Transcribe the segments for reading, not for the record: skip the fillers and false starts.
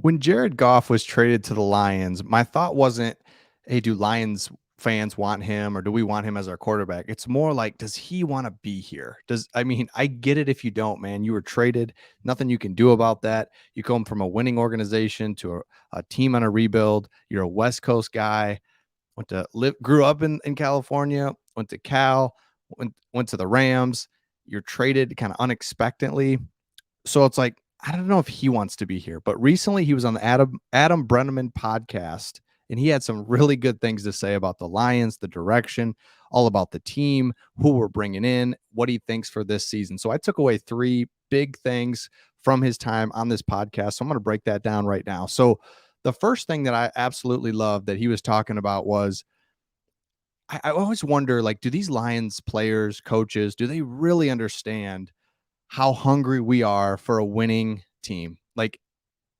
When Jared Goff was traded to the Lions, my thought wasn't, hey, do Lions fans want him or do we want him as our quarterback? It's more like, does he want to be here? I get it if you don't, man. You were traded, nothing you can do about that. You come from a winning organization to a team on a rebuild. You're a West Coast guy, grew up in California, went to Cal, went to the Rams. You're traded kind of unexpectedly. So it's like, I don't know if he wants to be here, but recently he was on the Adam Brenneman podcast, and he had some really good things to say about the Lions, the direction, all about the team, who we're bringing in, what he thinks for this season. So I took away three big things from his time on this podcast. So I'm going to break that down right now. So the first thing that I absolutely loved that he was talking about was I always wonder, like, do these Lions players, coaches, do they really understand how hungry we are for a winning team? Like,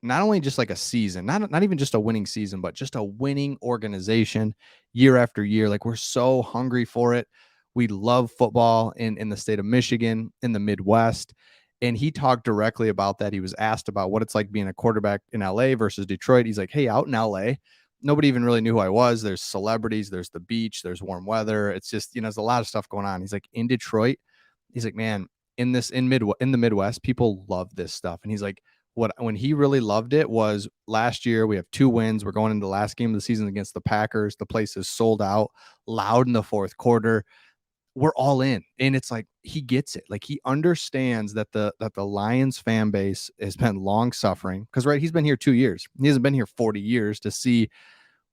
not only just like a season, not even just a winning season, but just a winning organization year after year. Like, we're so hungry for it. We love football in the state of Michigan, in the Midwest. And he talked directly about that. He was asked about what it's like being a quarterback in LA versus Detroit. He's like, hey, out in LA, nobody even really knew who I was. There's celebrities, there's the beach, there's warm weather. It's just, there's a lot of stuff going on. He's like, in Detroit, he's like, man, in the Midwest, people love this stuff. And he's like, when he really loved it was last year. We have 2 wins. We're going into the last game of the season against the Packers. The place is sold out, loud in the fourth quarter. We're all in. And it's like he gets it. Like he understands that the Lions fan base has been long suffering because right, he's been here 2 years. He hasn't been here 40 years to see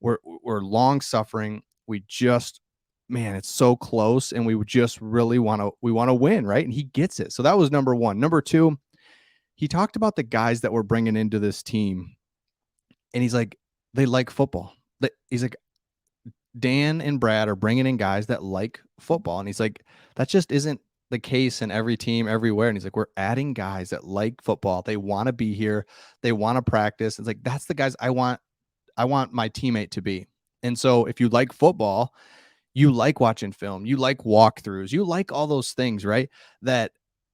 we're long suffering. We just man, it's so close and we just really want to win, right? And he gets it. So that was number 1. Number 2, he talked about the guys that we're bringing into this team, and he's like, they like football. He's like, Dan and Brad are bringing in guys that like football, and he's like, that just isn't the case in every team everywhere. And he's like, we're adding guys that like football. They want to be here. They want to practice. It's like that's the guys I want. I want my teammate to be. And so, if you like football, you like watching film, you like walkthroughs, you like all those things, right? That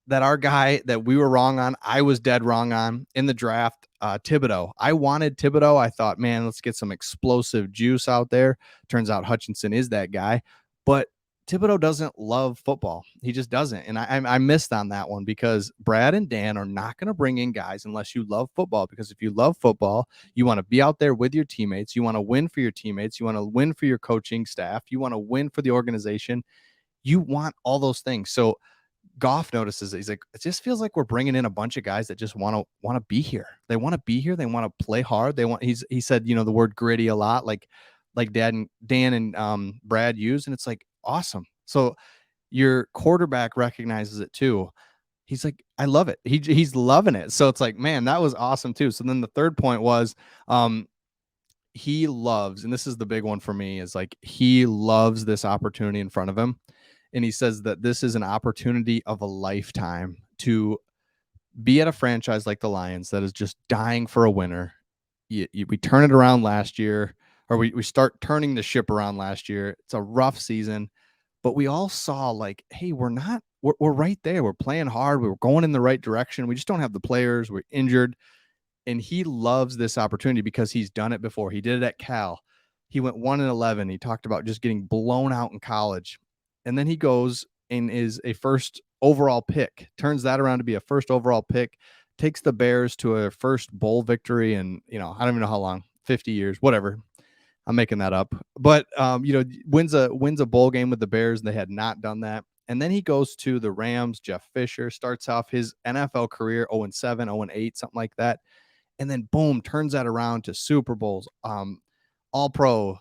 our guy that we were wrong on, I was dead wrong on in the draft, Thibodeau. I wanted Thibodeau. I thought, man, let's get some explosive juice out there. Turns out Hutchinson is that guy, but Thibodeau doesn't love football. He just doesn't. And I missed on that one because Brad and Dan are not going to bring in guys unless you love football. Because if you love football, you want to be out there with your teammates. You want to win for your teammates. You want to win for your coaching staff. You want to win for the organization. You want all those things. So Goff notices it. He's like, it just feels like we're bringing in a bunch of guys that just want to be here. They want to be here. They want to play hard. He said, the word gritty a lot, like Dan and Brad use. And it's like, awesome. So your quarterback recognizes it too. He's like, I love it. He's loving it. So it's like, man, that was awesome too. So then the third point was, he loves, and this is the big one for me, is like, he loves this opportunity in front of him. And he says that this is an opportunity of a lifetime to be at a franchise like the Lions that is just dying for a winner. We turn it around last year, or we start turning the ship around last year. It's a rough season, but we all saw like, hey, we're right there. We're playing hard. We were going in the right direction. We just don't have the players. We're injured. And he loves this opportunity because he's done it before. He did it at Cal. He went 1-11. He talked about just getting blown out in college. And then he goes and is a first overall pick, turns that around to be a first overall pick, takes the Bears to a first bowl victory. And, I don't even know how long, 50 years, whatever. I'm making that up. But, wins a bowl game with the Bears. And they had not done that. And then he goes to the Rams. Jeff Fisher starts off his NFL career 0-7, 0-8, something like that. And then boom, turns that around to Super Bowls, all pro,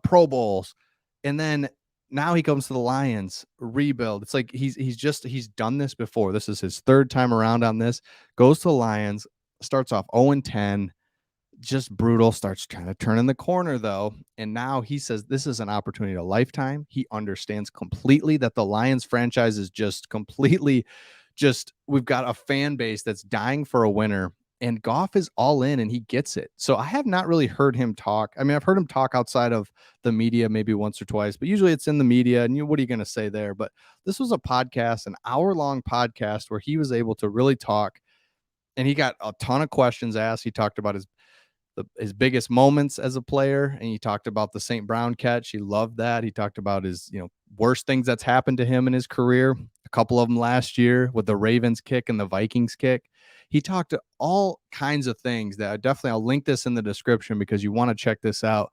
Pro Bowls. And then now he comes to the Lions, rebuild. It's like he's done this before. This is his third time around on this. Goes to the Lions, starts off 0-10, just brutal, starts trying to turn in the corner though. And now he says this is an opportunity of a lifetime. He understands completely that the Lions franchise is just completely we've got a fan base that's dying for a winner. And Goff is all in and he gets it. So I have not really heard him talk. I mean, I've heard him talk outside of the media maybe once or twice, but usually it's in the media. And what are you going to say there? But this was a podcast, an hour-long podcast where he was able to really talk and he got a ton of questions asked. He talked about his biggest moments as a player, and he talked about the St. Brown catch. He loved that. He talked about his, worst things that's happened to him in his career. A couple of them last year with the Ravens kick and the Vikings kick. He talked to all kinds of things that I'll link this in the description because you want to check this out.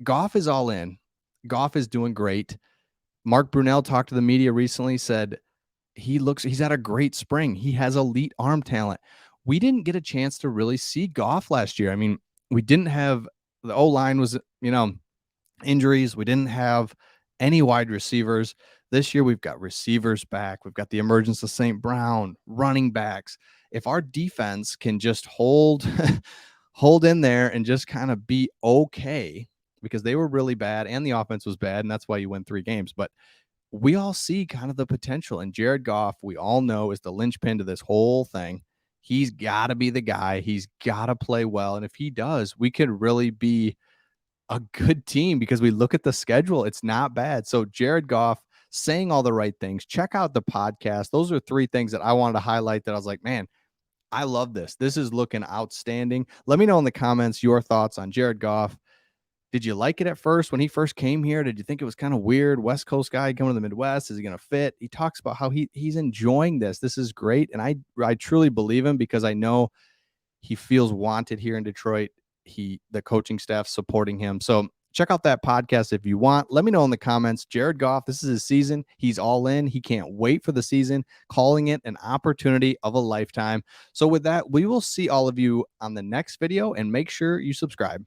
Goff is all in. Goff is doing great. Mark Brunell talked to the media recently, said he's had a great spring. He has elite arm talent. We didn't get a chance to really see Goff last year. I mean, we didn't have the O-line was, injuries. We didn't have any wide receivers. This year we've got receivers back. We've got the emergence of St. Brown, running backs. If our defense can just hold hold in there and just kind of be okay, because they were really bad and the offense was bad, and that's why you win 3 games. But we all see kind of the potential. And Jared Goff, we all know, is the linchpin to this whole thing. He's got to be the guy. He's got to play well. And if he does, we could really be a good team because we look at the schedule. It's not bad. So Jared Goff saying all the right things. Check out the podcast. Those are 3 things that I wanted to highlight that I was like, man, I love this. This is looking outstanding. Let me know in the comments your thoughts on Jared Goff. Did you like it at first when he first came here? Did you think it was kind of weird? West Coast guy coming to the Midwest. Is he going to fit? He talks about how he's enjoying this. This is great. And I truly believe him because I know he feels wanted here in Detroit. The coaching staff supporting him. So check out that podcast if you want. Let me know in the comments. Jared Goff, this is his season. He's all in. He can't wait for the season, calling it an opportunity of a lifetime. So with that, we will see all of you on the next video, and make sure you subscribe.